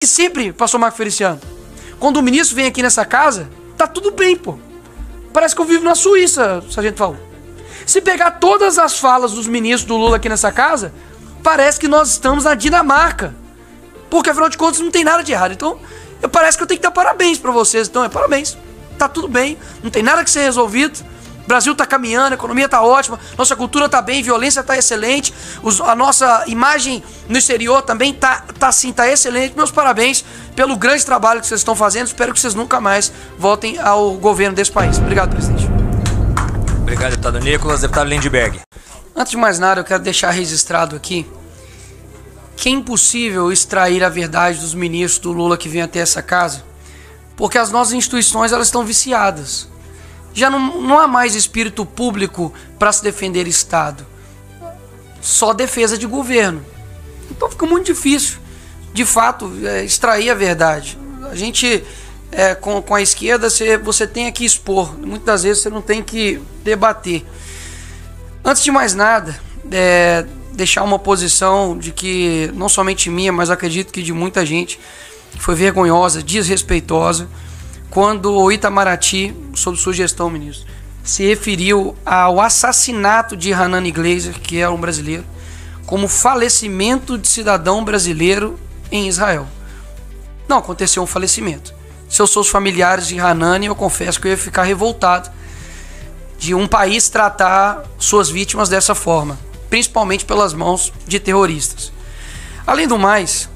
que sempre, pastor Marco Feliciano, quando o ministro vem aqui nessa casa, tá tudo bem, pô. Parece que eu vivo na Suíça, sargento Faú. Se pegar todas as falas dos ministros do Lula aqui nessa casa, parece que nós estamos na Dinamarca. Porque, afinal de contas, não tem nada de errado. Então, parece que eu tenho que dar parabéns pra vocês. Então, parabéns. Tá tudo bem, não tem nada que ser resolvido. O Brasil tá caminhando, a economia tá ótima, nossa cultura tá bem, violência tá excelente, a nossa imagem no exterior também tá excelente. Meus parabéns pelo grande trabalho que vocês estão fazendo. Espero que vocês nunca mais voltem ao governo desse país. Obrigado, presidente. Obrigado, deputado Nicolas. Deputado Lindbergh. Antes de mais nada, eu quero deixar registrado aqui que é impossível extrair a verdade dos ministros do Lula que vêm até essa casa, porque as nossas instituições elas estão viciadas. Já não há mais espírito público para se defender Estado. Só defesa de governo. Então fica muito difícil, de fato, extrair a verdade. A gente, com a esquerda, você tem que expor. Muitas vezes você não tem que debater. Antes de mais nada, deixar uma posição de que, não somente minha, mas acredito que de muita gente, foi vergonhosa, desrespeitosa, quando o Itamaraty, sob sugestão, ministro, se referiu ao assassinato de Hanani Glazer, que é um brasileiro, como falecimento de cidadão brasileiro em Israel. Não aconteceu um falecimento. Se eu sou os familiares de Hanani, eu confesso que eu ia ficar revoltado de um país tratar suas vítimas dessa forma, principalmente pelas mãos de terroristas. Além do mais,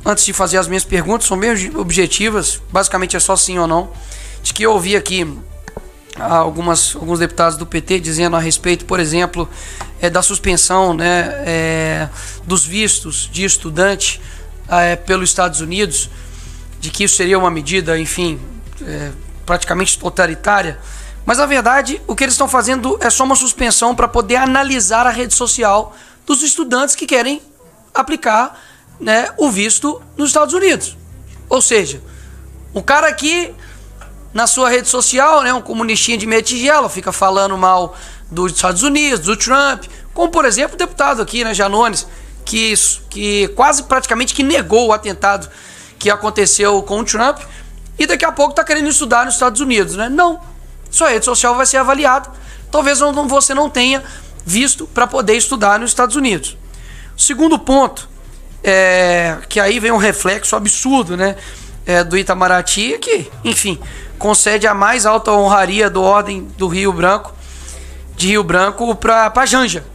antes de fazer as minhas perguntas, são bem objetivas, basicamente é só sim ou não, de que eu ouvi aqui alguns deputados do PT dizendo a respeito, por exemplo, da suspensão, dos vistos de estudante pelos Estados Unidos, de que isso seria uma medida, enfim, praticamente totalitária. Mas na verdade o que eles estão fazendo é só uma suspensão para poder analisar a rede social dos estudantes que querem aplicar o visto nos Estados Unidos. Ou seja, o cara aqui na sua rede social, um comunistinha de meia tigela, fica falando mal dos Estados Unidos, do Trump, como por exemplo o deputado aqui, Janones, que quase praticamente que negou o atentado que aconteceu com o Trump e daqui a pouco está querendo estudar nos Estados Unidos, Não, sua rede social vai ser avaliada, talvez você não tenha visto para poder estudar nos Estados Unidos. O segundo ponto, que aí vem um reflexo absurdo, do Itamaraty, que, enfim, concede a mais alta honraria do Ordem do Rio Branco, de Rio Branco para Janja,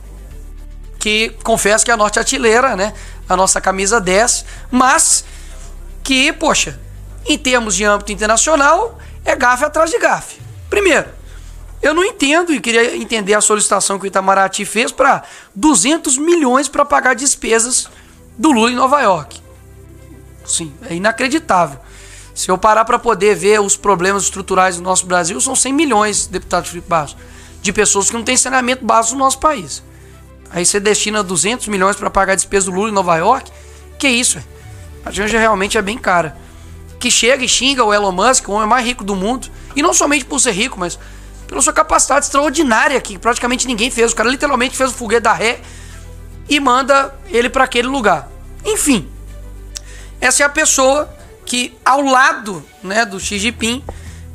que confesso que é a norte-artilheira, a nossa camisa 10, mas que, poxa, em termos de âmbito internacional, é gafe atrás de gafe. Primeiro, eu não entendo e queria entender a solicitação que o Itamaraty fez para 200 milhões para pagar despesas do Lula em Nova York. Sim, é inacreditável. Se eu parar para poder ver os problemas estruturais do nosso Brasil, são 100 milhões, deputado Felipe Barros, de pessoas que não têm saneamento básico no nosso país. Aí você destina 200 milhões para pagar a despesa do Lula em Nova York? Que isso, a Janja realmente é bem cara. Que chega e xinga o Elon Musk, o homem mais rico do mundo, e não somente por ser rico, mas pela sua capacidade extraordinária, que praticamente ninguém fez. O cara literalmente fez o foguete da ré e manda ele para aquele lugar. Enfim, essa é a pessoa que, ao lado do Xi Jinping,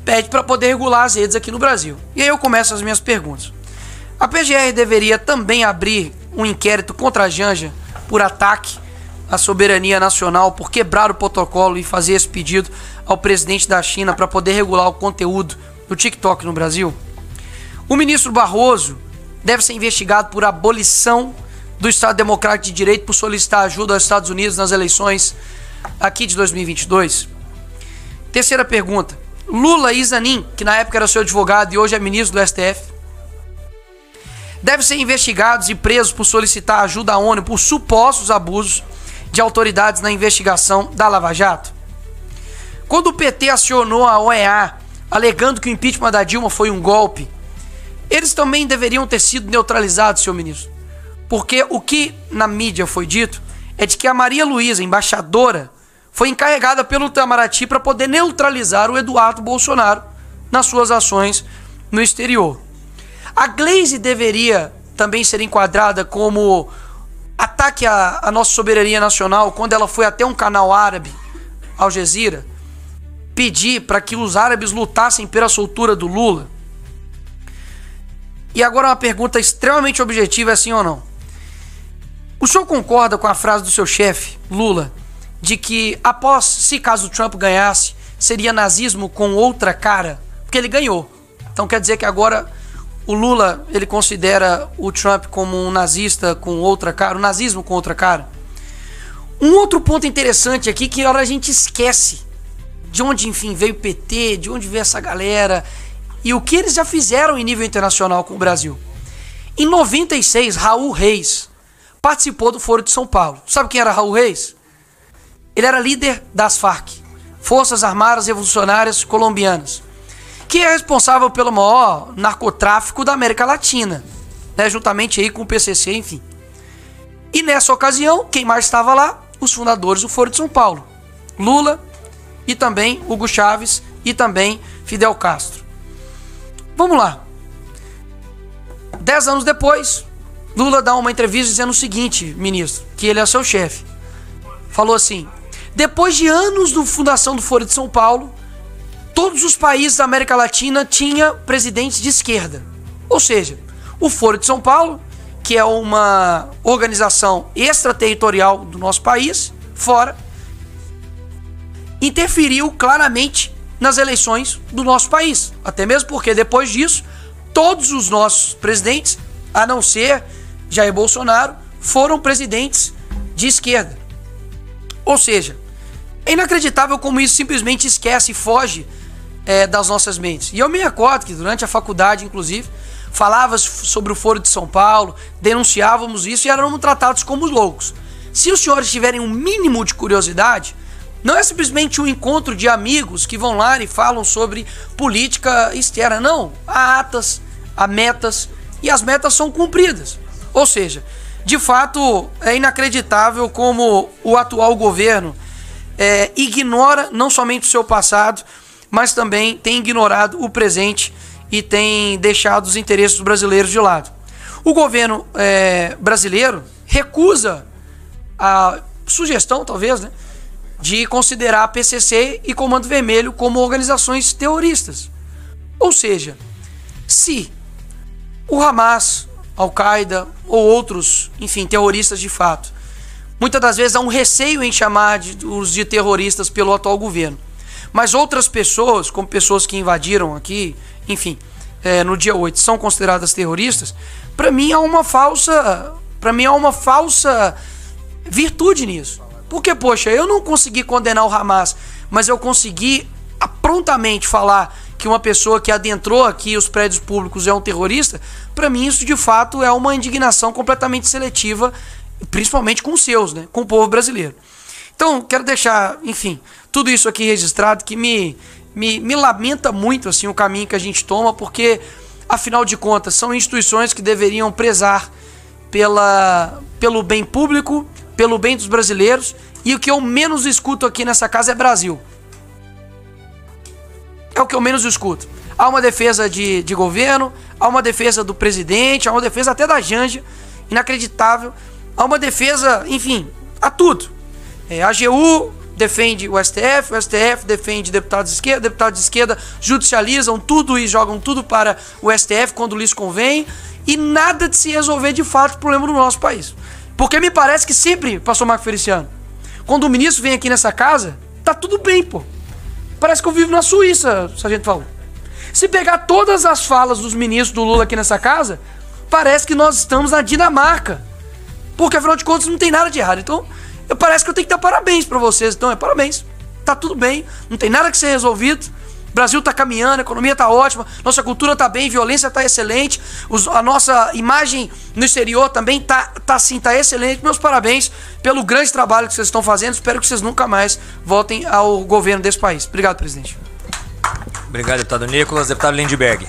pede para poder regular as redes aqui no Brasil. E aí eu começo as minhas perguntas. A PGR deveria também abrir um inquérito contra a Janja por ataque à soberania nacional, por quebrar o protocolo e fazer esse pedido ao presidente da China para poder regular o conteúdo do TikTok no Brasil? O ministro Barroso deve ser investigado por abolição do Estado Democrático de Direito, por solicitar ajuda aos Estados Unidos nas eleições aqui de 2022. Terceira pergunta. Lula e Zanin, que na época era seu advogado e hoje é ministro do STF, devem ser investigados e presos por solicitar ajuda à ONU por supostos abusos de autoridades na investigação da Lava Jato. Quando o PT acionou a OEA alegando que o impeachment da Dilma foi um golpe, eles também deveriam ter sido neutralizados, senhor ministro. Porque o que na mídia foi dito é de que a Maria Luísa, embaixadora, foi encarregada pelo Itamaraty para poder neutralizar o Eduardo Bolsonaro nas suas ações no exterior. A Glaze deveria também ser enquadrada como ataque à nossa soberania nacional, quando ela foi até um canal árabe, Al Jazeera, pedir para que os árabes lutassem pela soltura do Lula. E agora uma pergunta extremamente objetiva, é sim ou não? O senhor concorda com a frase do seu chefe, Lula, de que após, se caso o Trump ganhasse, seria nazismo com outra cara? Porque ele ganhou. Então quer dizer que agora o Lula, ele considera o Trump como um nazista com outra cara, um nazismo com outra cara? Um outro ponto interessante aqui, que a gente esquece de onde, enfim, veio o PT, de onde veio essa galera e o que eles já fizeram em nível internacional com o Brasil. Em 96, Raul Reis participou do Foro de São Paulo. Sabe quem era Raul Reis? Ele era líder das Farc, Forças Armadas Revolucionárias Colombianas, que é responsável pelo maior narcotráfico da América Latina, né, juntamente aí com o PCC, enfim. E nessa ocasião, quem mais estava lá? Os fundadores do Foro de São Paulo, Lula e também Hugo Chávez e também Fidel Castro. Vamos lá. 10 anos depois, Lula dá uma entrevista dizendo o seguinte, ministro, que ele é seu chefe. Falou assim: depois de anos da fundação do Foro de São Paulo, todos os países da América Latina tinham presidentes de esquerda. Ou seja, o Foro de São Paulo, que é uma organização extraterritorial do nosso país, fora, interferiu claramente nas eleições do nosso país. Até mesmo porque depois disso, todos os nossos presidentes, a não ser Jair Bolsonaro, foram presidentes de esquerda. Ou seja, é inacreditável como isso simplesmente esquece e foge das nossas mentes. E eu me recordo que durante a faculdade, inclusive, falava sobre o Foro de São Paulo, denunciávamos isso e éramos tratados como loucos. Se os senhores tiverem um mínimo de curiosidade, não é simplesmente um encontro de amigos que vão lá e falam sobre política externa. Não, há atas, há metas e as metas são cumpridas. Ou seja, de fato é inacreditável como o atual governo ignora não somente o seu passado, mas também tem ignorado o presente e tem deixado os interesses brasileiros de lado. O governo brasileiro recusa a sugestão, talvez, né, de considerar a PCC e Comando Vermelho como organizações terroristas. Ou seja, se o Hamas, Al-Qaeda ou outros, enfim, terroristas de fato, muitas das vezes há um receio em chamar os de terroristas pelo atual governo, mas outras pessoas, como pessoas que invadiram aqui, enfim, no dia 8, são consideradas terroristas, para mim há uma falsa virtude nisso. Porque, poxa, eu não consegui condenar o Hamas, mas eu consegui prontamente falar que uma pessoa que adentrou aqui os prédios públicos é um terrorista. Para mim isso de fato é uma indignação completamente seletiva, principalmente com os seus, né, com o povo brasileiro. Então quero deixar, enfim, tudo isso aqui registrado, que me lamenta muito assim o caminho que a gente toma, porque afinal de contas são instituições que deveriam prezar pelo bem público, pelo bem dos brasileiros, e o que eu menos escuto aqui nessa casa é Brasil. É o que eu menos escuto. Há uma defesa de governo, há uma defesa do presidente, há uma defesa até da Janja, inacreditável. Há uma defesa, enfim, a tudo. A AGU defende o STF defende deputados de esquerda judicializam tudo e jogam tudo para o STF quando lhes convém, e nada de se resolver de fato o problema do nosso país. Porque me parece que sempre, pastor Marco Feliciano, quando o ministro vem aqui nessa casa, tá tudo bem, pô. Parece que eu vivo na Suíça, sargento Paulo. Se pegar todas as falas dos ministros do Lula aqui nessa casa, parece que nós estamos na Dinamarca. Porque afinal de contas não tem nada de errado. Então, parece que eu tenho que dar parabéns pra vocês. Então, parabéns. Tá tudo bem, não tem nada que ser resolvido. O Brasil tá caminhando, a economia tá ótima, nossa cultura tá bem, violência tá excelente, a nossa imagem no exterior também tá excelente. Meus parabéns pelo grande trabalho que vocês estão fazendo. Espero que vocês nunca mais voltem ao governo desse país. Obrigado, presidente. Obrigado, deputado Nicolas. Deputado Lindbergh.